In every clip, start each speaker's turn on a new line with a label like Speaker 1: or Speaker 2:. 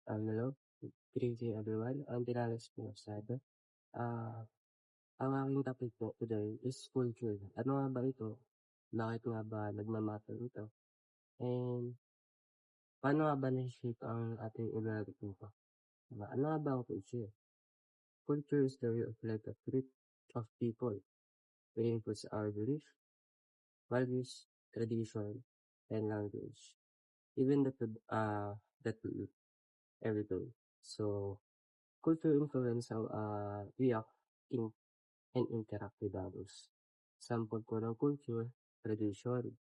Speaker 1: Hello, good evening everyone. I'm Dinalis Pinasada. Ah, ang aking topic po today is culture. Ano nga ba ito? Bakit nga ba nagmamatter ito? And paano nga ba na-shape ang ating evaluate nito? Ano nga ba ang culture? Culture is the way of life of group of people. It includes our belief, values, tradition, and language. Even that we eat every day. So, culture influence how we act, think, and interact with others. Sample po ng culture, tradition.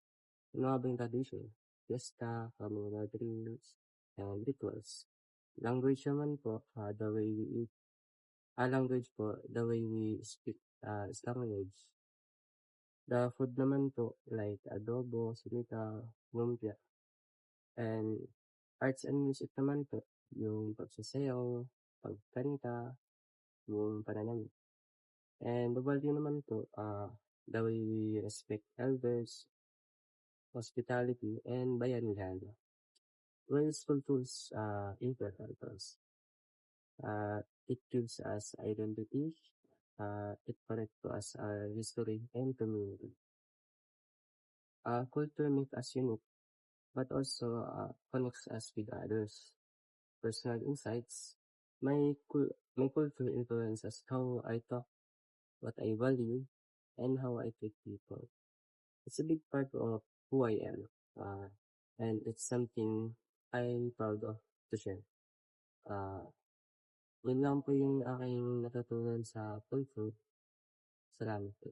Speaker 1: Ano nga ba yung tradition? Fiesta, family gatherings, and rituals. Language naman po, the way we eat. Language po, the way we speak is language. The food naman po, like adobo, sinita, lumpia. And arts and music naman po, yung pagsasayaw, pagkanta, yung pananamit. And the value naman po, the way we respect elders, hospitality, and bayanihan. Well, school tools important to us. It gives us identity, it connects to us our history and community. Culture makes us unique, but also connects us with others. Personal insights. My culture influences how I talk, what I value, and how I treat people. It's a big part of who I am, and it's something I'm proud of to share. Ah, Yun lang po yung aking natutunan sa culture. Salamat po.